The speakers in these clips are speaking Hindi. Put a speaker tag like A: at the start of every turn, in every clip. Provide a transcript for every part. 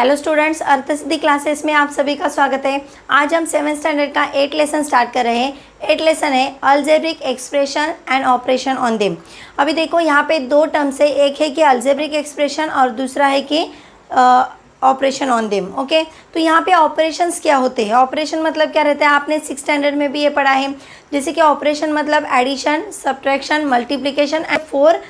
A: हेलो स्टूडेंट्स, अर्थसिद्धि क्लासेस में आप सभी का स्वागत है। आज हम 7th स्टैंडर्ड का 8 लेसन स्टार्ट कर रहे हैं। 8 लेसन है algebraic expression and operation on them. अभी देखो यहाँ पे दो टर्म्स है, एक है कि अलजेब्रिक एक्सप्रेशन और दूसरा है कि ऑपरेशन ऑन देम। ओके, तो यहाँ पे ऑपरेशंस क्या होते हैं, ऑपरेशन मतलब क्या रहता है, आपने 6th स्टैंडर्ड में भी ये पढ़ा है। जैसे कि ऑपरेशन मतलब addition, subtraction, multiplication and 4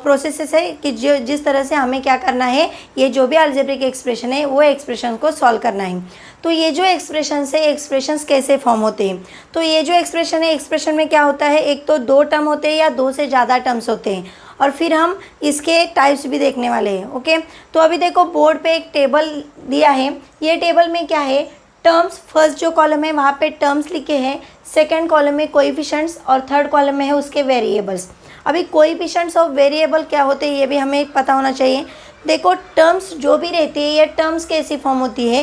A: processes है कि जो जिस तरह से हमें क्या करना है, ये जो भी अलजेब्रिक एक्सप्रेशन है वो एक्सप्रेशन को सॉल्व करना है। तो ये जो एक्सप्रेशन है, एक्सप्रेशंस कैसे फॉर्म होते हैं, तो ये जो एक्सप्रेशन है, एक्सप्रेशन में क्या होता है, एक तो दो टर्म होते हैं या दो से ज़्यादा टर्म्स होते हैं, और फिर हम इसके टाइप्स भी देखने वाले हैं। ओके, तो अभी देखो बोर्ड पे एक टेबल दिया है। ये टेबल में क्या है, टर्म्स, फर्स्ट जो कॉलम है वहाँ पे टर्म्स लिखे हैं, सेकंड कॉलम में कोएफिशिएंट्स और थर्ड कॉलम में है उसके वेरिएबल्स। अभी कोएफिशिएंट्स और वेरिएबल क्या होते हैं ये भी हमें पता होना चाहिए। देखो टर्म्स जो भी रहती है, ये टर्म्स कैसी फॉर्म होती है,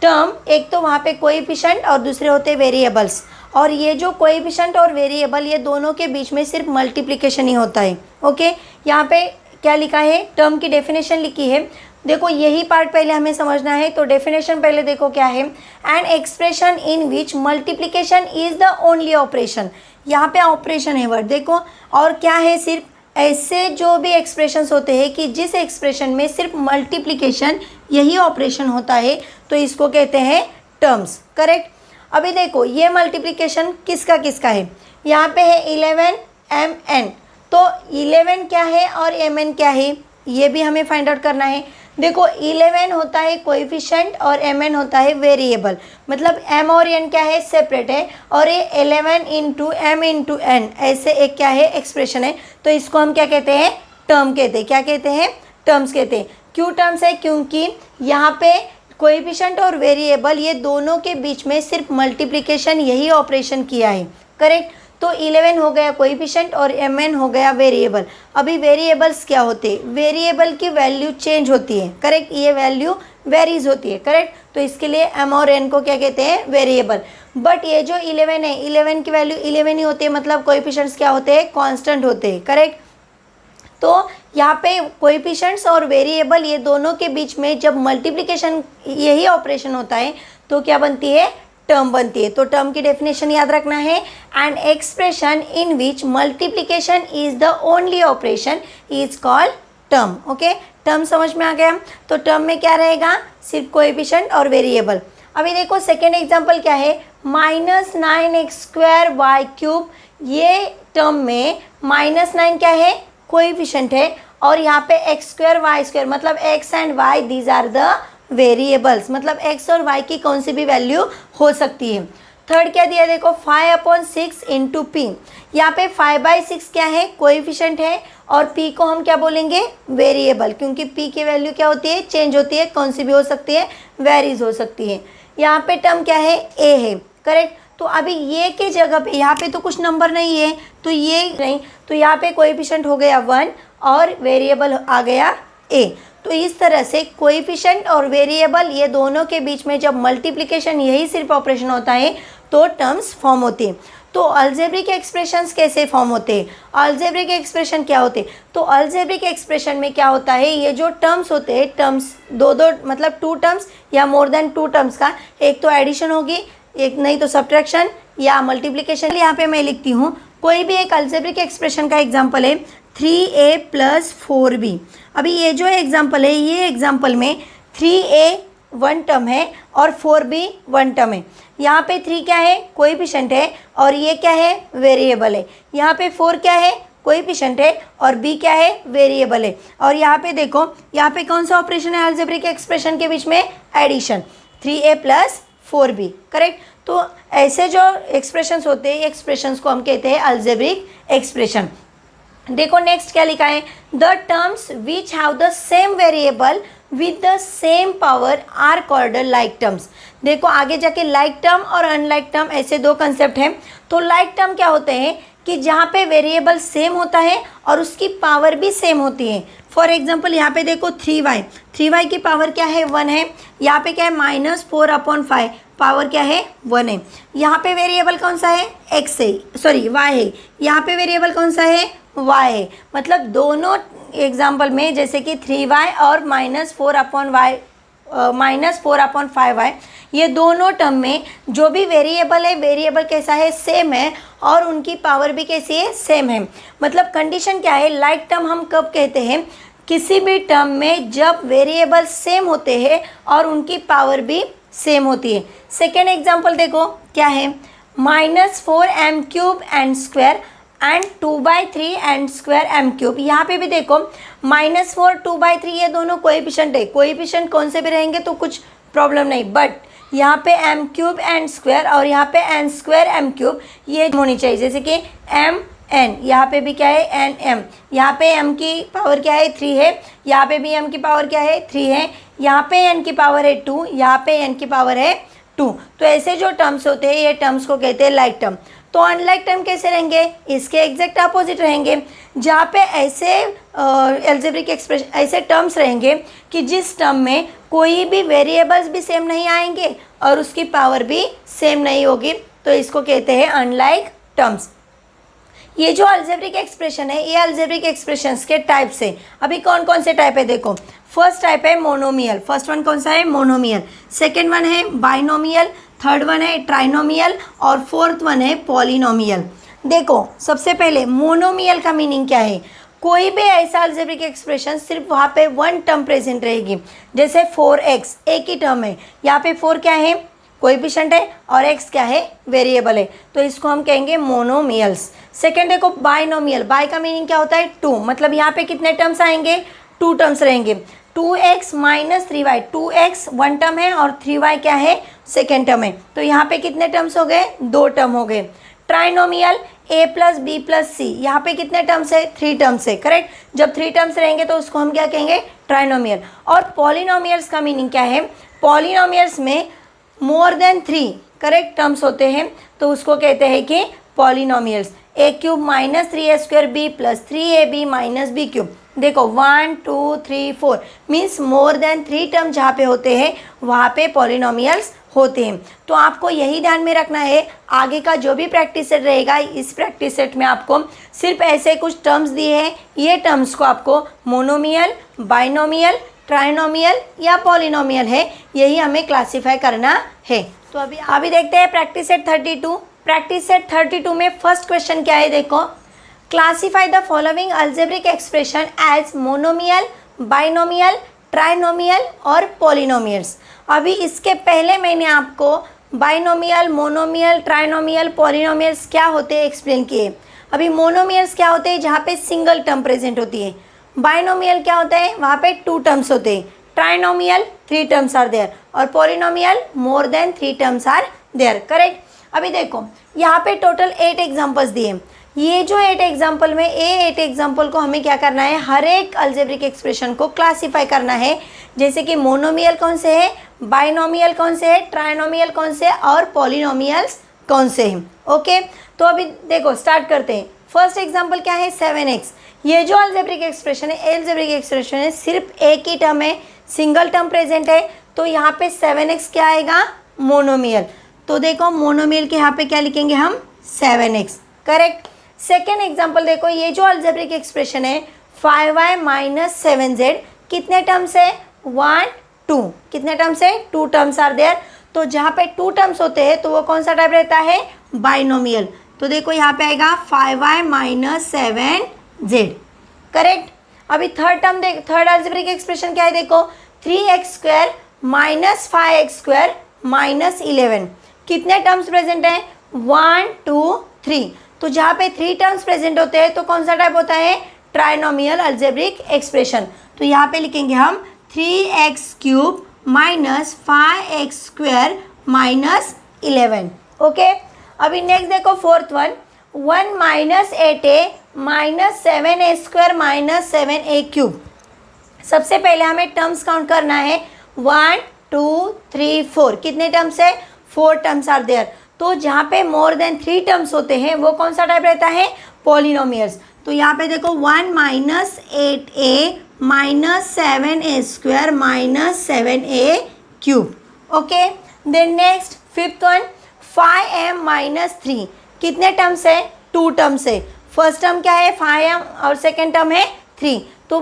A: टर्म एक तो वहाँ पे कोएफिशिएंट और दूसरे होते हैं वेरिएबल्स, और ये जो कोएफिशिएंट और वेरिएबल ये दोनों के बीच में सिर्फ मल्टीप्लिकेशन ही होता है। ओके, यहाँ पे क्या लिखा है, टर्म की डेफिनेशन लिखी है। देखो यही पार्ट पहले हमें समझना है, तो डेफिनेशन पहले देखो क्या है, an expression in which multiplication is the only operation. यहाँ पे ऑपरेशन है वर्ड देखो, और क्या है, सिर्फ ऐसे जो भी एक्सप्रेशंस होते हैं कि जिस एक्सप्रेशन में सिर्फ मल्टीप्लिकेशन यही ऑपरेशन होता है, तो इसको कहते हैं टर्म्स। करेक्ट। अभी देखो ये मल्टीप्लिकेशन किसका किसका है, यहाँ पे है 11 mn, तो 11 क्या है और mn क्या है ये भी हमें फाइंड आउट करना है। देखो 11 होता है कोएफिशिएंट और mn होता है वेरिएबल, मतलब m और n क्या है, सेपरेट है, और ये 11 इंटू m इंटू n ऐसे एक क्या है, एक्सप्रेशन है। तो इसको हम क्या कहते हैं, टर्म कहते हैं। क्या कहते हैं, टर्म्स कहते हैं। क्यों टर्म्स है, क्योंकि यहाँ पे कोएफिशिएंट और वेरिएबल ये दोनों के बीच में सिर्फ मल्टीप्लिकेशन यही ऑपरेशन किया है। करेक्ट। तो 11 हो गया कोएफिशिएंट और mn हो गया वेरिएबल। अभी वेरिएबल्स क्या होते हैं, वेरिएबल की वैल्यू चेंज होती है। करेक्ट, ये वैल्यू वेरीज होती है। करेक्ट, तो इसके लिए m और n को क्या कहते हैं, वेरिएबल। बट ये जो 11 है, 11 की वैल्यू 11 ही होती है, मतलब कोएफिशिएंट्स क्या होते हैं, कांस्टेंट होते हैं। करेक्ट, तो यहाँ पे कोएफिशिएंट्स और वेरिएबल ये दोनों के बीच में जब मल्टीप्लिकेशन यही ऑपरेशन होता है तो क्या बनती है, टर्म बनती है। तो टर्म की डेफिनेशन याद रखना है, an expression in which multiplication is the only operation is called term. Okay, term समझ में आ गया। तो टर्म में क्या रहेगा, सिर्फ कोएफिशिएंट और वेरिएबल। अभी देखो सेकेंड एग्जाम्पल क्या है, -9x² y³। ये टर्म में -9 क्या है, कोएफिशिएंट है, और यहाँ पे x² y² मतलब x and y these are the variables, मतलब x और y की कौन सी भी वैल्यू हो सकती है। थर्ड क्या दिया, देखो 5/6 इंटू p। यहाँ पे 5/6 क्या है, कोएफिशिएंट है, और p को हम क्या बोलेंगे, वेरिएबल, क्योंकि p की वैल्यू क्या होती है, चेंज होती है, कौन सी भी हो सकती है, वेरीज हो सकती है। यहाँ पे टर्म क्या है, a है। करेक्ट, तो अभी ये के जगह पे यहाँ पे तो कुछ नंबर नहीं है, तो ये नहीं, तो यहाँ पे कोएफिशिएंट हो गया 1 और वेरिएबल आ गया a। तो इस तरह से कोएफिशिएंट और वेरिएबल ये दोनों के बीच में जब मल्टीप्लिकेशन यही सिर्फ ऑपरेशन होता है तो टर्म्स फॉर्म होते हैं। तो अलजेब्रिक एक्सप्रेशंस कैसे फॉर्म होते हैं, अलजेब्रिक एक्सप्रेशन क्या होते हैं, तो अलजेब्रिक एक्सप्रेशन में क्या होता है, ये जो टर्म्स होते हैं, टर्म्स दो मतलब 2 टर्म्स या मोर देन 2 टर्म्स का, एक तो एडिशन होगी, एक नहीं तो सब्ट्रैक्शन या मल्टीप्लिकेशन। यहाँ पे मैं लिखती हूँ कोई भी एक अलजेब्रिक एक्सप्रेशन का एग्जांपल है 3a + 4b। अभी ये जो एग्जांपल है, ये एग्जांपल में 3a 1 टर्म है और 4b 1 टर्म है। यहाँ पे 3 क्या है, कोएफिशिएंट है, और ये क्या है, वेरिएबल है। यहाँ पे 4 क्या है, कोएफिशिएंट है, और b क्या है, वेरिएबल है। और यहाँ पे देखो, यहाँ पे कौन सा ऑपरेशन है अलजेब्रिक एक्सप्रेशन के बीच में, एडिशन, 3a + 4b। करेक्ट, तो ऐसे जो एक्सप्रेशंस होते हैं, एक्सप्रेशंस को हम कहते हैं अलजेब्रिक एक्सप्रेशन। देखो नेक्स्ट क्या लिखा है, the terms which have the same variable with the same power are called like terms. देखो आगे जाके लाइक टर्म और अनलाइक टर्म ऐसे दो कंसेप्ट हैं। तो लाइक टर्म क्या होते हैं कि जहाँ पे वेरिएबल सेम होता है और उसकी पावर भी सेम होती है। फॉर एग्जांपल यहाँ पे देखो 3y की पावर क्या है, 1 है। यहाँ पे क्या है, -4/5, पावर क्या है, 1 है। यहाँ पे वेरिएबल कौन सा है, x है, सॉरी y है। यहाँ पे वेरिएबल कौन सा है, y है। मतलब दोनों एग्जाम्पल में जैसे कि 3y और -4/y -4/5y, ये दोनों टर्म में जो भी वेरिएबल है, वेरिएबल कैसा है, सेम है, और उनकी पावर भी कैसी है, सेम है। मतलब कंडीशन क्या है, लाइक टर्म हम कब कहते हैं, किसी भी टर्म में जब वेरिएबल सेम होते हैं और उनकी पावर भी सेम होती है। सेकेंड एग्जाम्पल देखो क्या है, -4m³ and square and 2/3 and square m³। यहाँ पे भी देखो -4 2/3 ये दोनों कोएफिशिएंट है, कोएफिशिएंट कौन से भी रहेंगे तो कुछ प्रॉब्लम नहीं, बट यहाँ पे m³ एंड स्क्वायर और यहाँ पे n² m³ ये होनी चाहिए, जैसे कि mn, यहाँ पे भी क्या है nm, यहाँ पे m की पावर क्या है 3 है, यहाँ पे भी m की पावर क्या है 3 है, यहाँ पे n की पावर है 2, यहाँ पे n की पावर है 2। तो ऐसे जो टर्म्स होते हैं ये टर्म्स को कहते हैं लाइक टर्म। तो अनलाइक टर्म कैसे रहेंगे, इसके एग्जैक्ट अपोजिट रहेंगे, जहाँ पे ऐसे अलजेब्रिक एक्सप्रेशन ऐसे टर्म्स रहेंगे कि जिस टर्म में कोई भी वेरिएबल्स भी सेम नहीं आएंगे और उसकी पावर भी सेम नहीं होगी, तो इसको कहते हैं अनलाइक टर्म्स। ये जो अलजेब्रिक एक्सप्रेशन है, ये अलजेब्रिक एक्सप्रेशंस के टाइप्स है। अभी कौन कौन से टाइप है देखो, फर्स्ट टाइप है मोनोमियल, फर्स्ट वन कौन सा है, मोनोमियल। सेकेंड वन है बाइनोमियल, थर्ड वन है ट्राइनोमियल और फोर्थ वन है पॉलिनोमियल। देखो सबसे पहले मोनोमियल का मीनिंग क्या है, कोई भी ऐसा अलजेब्रिक एक्सप्रेशन सिर्फ वहाँ पे वन टर्म प्रेजेंट रहेगी, जैसे 4x एक ही टर्म है, यहाँ पे 4 क्या है, कोएफिशिएंट है, और x क्या है, वेरिएबल है, तो इसको हम कहेंगे मोनोमियल्स। सेकेंड देखो बाइनोमियल, बाय का मीनिंग क्या होता है, 2, मतलब यहाँ पे कितने टर्म्स आएंगे, 2 टर्म्स रहेंगे, 2x - 3y, 2x one term है और 3y क्या है, सेकेंड टर्म है, तो यहाँ पे कितने टर्म्स हो गए, 2 टर्म हो गए। ट्राइनोमियल a + b + c, यहाँ पे कितने टर्म्स है, 3 टर्म्स है, करेक्ट। जब 3 टर्म्स रहेंगे तो उसको हम क्या कहेंगे, ट्राइनोमियल। और पॉलिनोमियल्स का मीनिंग क्या है, पॉलिनोमियल्स में मोर देन 3 करेक्ट टर्म्स होते हैं, तो उसको कहते हैं कि polynomials. a³ - 3a² b + 3ab - b³। देखो 1 2 3 4 मीन्स मोर देन 3 टर्म जहाँ पे होते हैं वहाँ पे पॉलिनोमियल्स होते हैं। तो आपको यही ध्यान में रखना है, आगे का जो भी प्रैक्टिस सेट रहेगा, इस प्रैक्टिस सेट में आपको सिर्फ ऐसे कुछ टर्म्स दिए हैं, ये टर्म्स को आपको मोनोमियल, बाइनोमियल, ट्राइनोमियल या पॉलिनोमियल है, यही हमें क्लासीफाई करना है। तो अभी देखते हैं प्रैक्टिस सेट 32। प्रैक्टिस सेट 32 में फर्स्ट क्वेश्चन क्या है देखो, classify the following algebraic expression as monomial, binomial, trinomial और पॉलिनोमियल्स। अभी इसके पहले मैंने आपको बाइनोमियल, मोनोमियल, ट्राइनोमियल, पॉलिनोमियल्स क्या होते हैं एक्सप्लेन किए। अभी मोनोमियल्स क्या होते हैं, जहाँ पे सिंगल टर्म प्रेजेंट होती है। बाइनोमियल क्या होता है, वहाँ पे 2 टर्म्स होते हैं। ट्राइनोमियल 3 टर्म्स आर देयर और polynomial more than 3 terms are there, correct. अभी देखो यहाँ पे टोटल 8 एग्जाम्पल्स दिए। ये जो 8 एग्जाम्पल में 8 एग्जाम्पल को हमें क्या करना है, हर एक अलजेब्रिक एक्सप्रेशन को क्लासीफाई करना है, जैसे कि मोनोमियल कौन से है, बाइनोमियल कौन से है, ट्राइनोमियल कौन से और पॉलिनोमियल्स कौन से हैं। ओके, तो अभी देखो स्टार्ट करते हैं। फर्स्ट एग्जाम्पल क्या है, 7x। ये जो अलजेब्रिक एक्सप्रेशन है, अलजेब्रिक एक्सप्रेशन है, सिर्फ एक ही टर्म है, सिंगल टर्म प्रेजेंट है, तो यहाँ पे 7x क्या आएगा, मोनोमियल। तो देखो मोनोमियल के यहाँ पे क्या लिखेंगे हम, 7x, करेक्ट। सेकेंड एग्जाम्पल देखो, ये जो अलजेब्रिक एक्सप्रेशन है 5y - 7z, कितने टर्म्स है, 1 2, कितने टर्म्स है, 2 टर्म्स आर देयर। तो जहाँ पे 2 टर्म्स होते हैं तो वो कौन सा टाइप रहता है, बाइनोमियल। तो देखो यहाँ पे आएगा 5y - 7z, करेक्ट। अभी थर्ड टर्म देख, थर्ड अलजेब्रिक एक्सप्रेशन क्या है देखो, 3x² - 5x² - 11, कितने टर्म्स प्रेजेंट हैं, 1 2 3। तो जहाँ पे 3 टर्म्स प्रेजेंट होते हैं तो कौन सा टाइप होता है, ट्राइनोमियल अलजेब्रिक एक्सप्रेशन। तो यहाँ पे लिखेंगे हम 3x³ - 5x² - 11, ओके। अभी नेक्स्ट देखो fourth one, 1 - 8a - 7a² - 7a³। सबसे पहले हमें टर्म्स काउंट करना है, 1 2 3 4, कितने टर्म्स है, 4 टर्म्स आर देयर। तो जहाँ पे मोर देन 3 टर्म्स होते हैं वो कौन सा टाइप रहता है, पॉलिनोमियल्स। तो यहाँ पे देखो 1 - 8a - 7a² - 7a³, okay. Then next fifth one, 5m - 3, कितने टर्म्स है, 2 टर्म्स है। फर्स्ट टर्म क्या है 5m और सेकेंड टर्म है 3, तो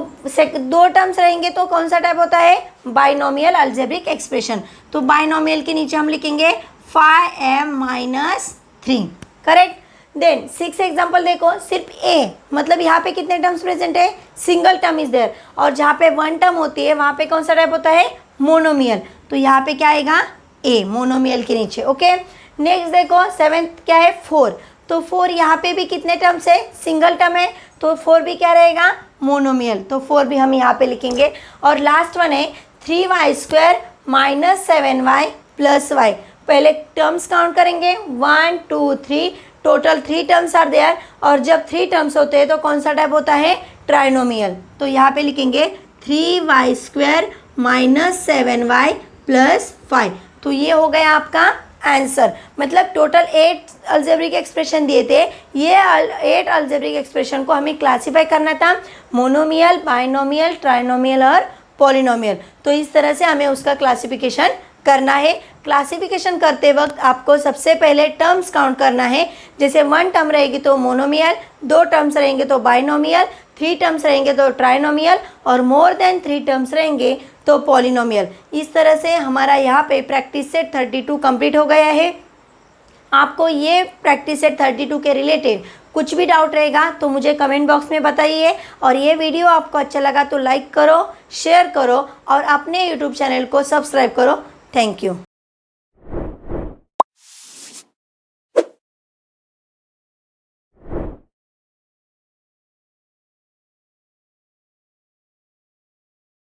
A: दो टर्म्स रहेंगे तो कौन सा टाइप होता है, बाइनोमियल अलजेब्रिक एक्सप्रेशन। तो बाइनोमियल के नीचे हम लिखेंगे 5m-3, करेक्ट। देन 6 एग्जाम्पल देखो, सिर्फ ए, मतलब यहाँ पे कितने टर्म्स प्रेजेंट है, सिंगल टर्म इज देयर, और जहाँ पे वन टर्म होती है वहाँ पे कौन सा टाइप होता है, मोनोमियल। तो यहाँ पे क्या आएगा, ए, मोनोमियल के नीचे, ओके। नेक्स्ट देखो 7th क्या है, 4, तो 4 यहाँ पे भी कितने टर्म्स है, सिंगल टर्म है, तो 4 भी क्या रहेगा, मोनोमियल, तो 4 भी हम यहाँ पे लिखेंगे। और लास्ट वन है 3y² - 7y + y। पहले टर्म्स काउंट करेंगे, 1 2 3, टोटल 3 टर्म्स आर देयर, और जब 3 टर्म्स होते हैं तो कौन सा टाइप होता है, ट्राइनोमियल। तो यहाँ पे लिखेंगे 3y² - 7y + 5। तो ये हो गया आपका आंसर, मतलब टोटल 8 अलजेब्रिक एक्सप्रेशन दिए थे। ये 8 अलजेब्रिक एक्सप्रेशन को हमें क्लासीफाई करना था, मोनोमियल, बाइनोमियल, ट्राइनोमियल और पॉलिनोमियल। तो इस तरह से हमें उसका क्लासिफिकेशन करना है। क्लासिफिकेशन करते वक्त आपको सबसे पहले टर्म्स काउंट करना है, जैसे 1 टर्म रहेगी तो मोनोमियल, 2 टर्म्स रहेंगे तो बाइनोमियल, 3 टर्म्स रहेंगे तो ट्राइनोमियल, और मोर देन 3 टर्म्स रहेंगे तो पॉलिनोमियल। इस तरह से हमारा यहाँ पे प्रैक्टिस सेट 32 कंप्लीट हो गया है। आपको ये प्रैक्टिस सेट 32 के रिलेटेड कुछ भी डाउट रहेगा तो मुझे कमेंट बॉक्स में बताइए, और ये वीडियो आपको अच्छा लगा तो लाइक करो, शेयर करो और अपने यूट्यूब चैनल को सब्सक्राइब करो। Thank you.